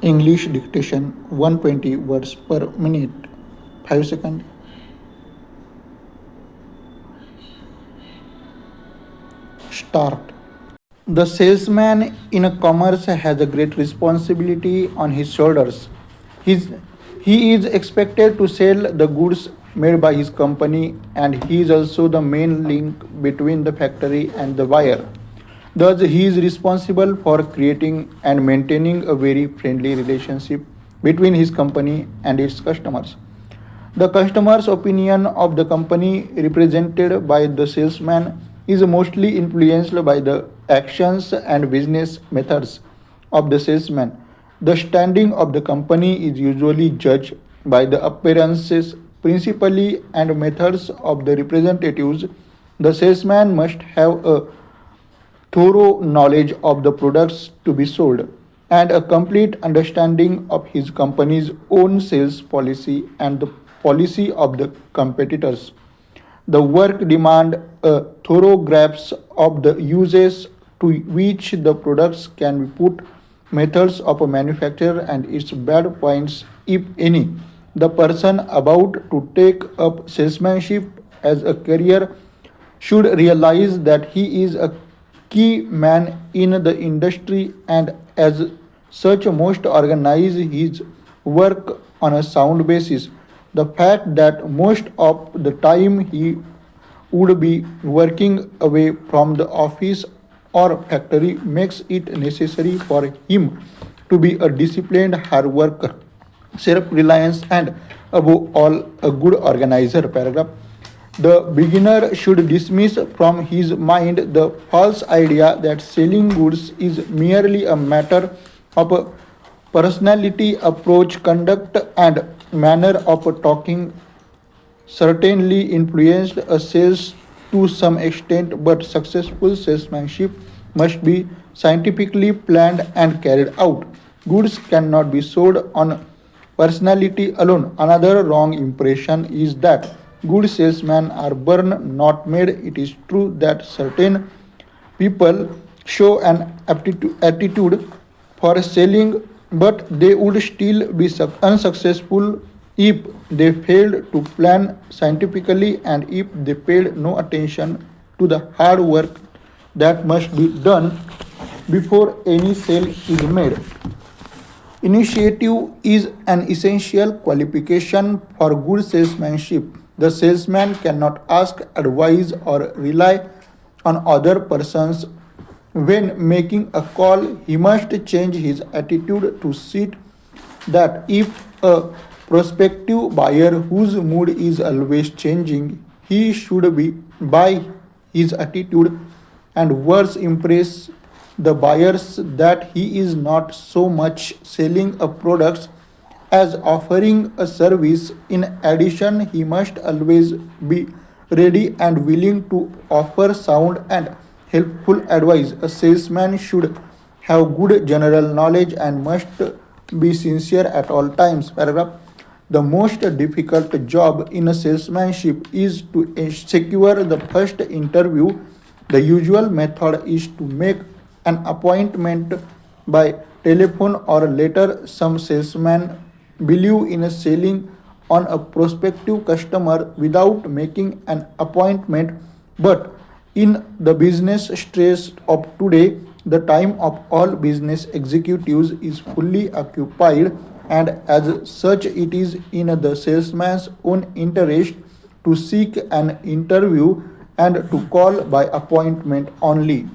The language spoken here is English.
English dictation 120 words per minute. 5 seconds. Start. The salesman in a commerce has a great responsibility on his shoulders. His, he is expected to sell the goods made by his company, and he is also the main link between the factory and the buyer. Thus, he is responsible for creating and maintaining a very friendly relationship between his company and its customers. The customer's opinion of the company represented by the salesman is mostly influenced by the actions and business methods of the salesman. The standing of the company is usually judged by the appearances, principally, and methods of the representatives. The salesman must have a thorough knowledge of the products to be sold, and a complete understanding of his company's own sales policy and the policy of the competitors. The work demand a thorough grasp of the uses to which the products can be put, methods of a manufacture and its bad points, if any. The person about to take up salesmanship as a career should realize that he is a key man in the industry, and as such must organize his work on a sound basis. The fact that most of the time he would be working away from the office or factory makes it necessary for him to be a disciplined hard worker, self-reliance, and above all a good organizer. Paragraph. The beginner should dismiss from his mind the false idea that selling goods is merely a matter of a personality, approach, conduct, and manner of talking. Certainly influenced a sales to some extent, but successful salesmanship must be scientifically planned and carried out. Goods cannot be sold on personality alone. Another wrong impression is that good salesmen are born, not made. It is true that certain people show an attitude for selling, but they would still be unsuccessful if they failed to plan scientifically and if they paid no attention to the hard work that must be done before any sale is made. Initiative is an essential qualification for good salesmanship. The salesman cannot ask advice or rely on other persons when making a call. He must change his attitude to see that if a prospective buyer whose mood is always changing, he should be by his attitude and words impress the buyers that he is not so much selling a product as offering a service. In addition, he must always be ready and willing to offer sound and helpful advice. A salesman should have good general knowledge and must be sincere at all times. Paragraph. The most difficult job in a salesmanship is to secure the first interview. The usual method is to make an appointment by telephone or letter. Some salesmen believe in selling on a prospective customer without making an appointment, but in the business stress of today, the time of all business executives is fully occupied, and as such, it is in the salesman's own interest to seek an interview and to call by appointment only.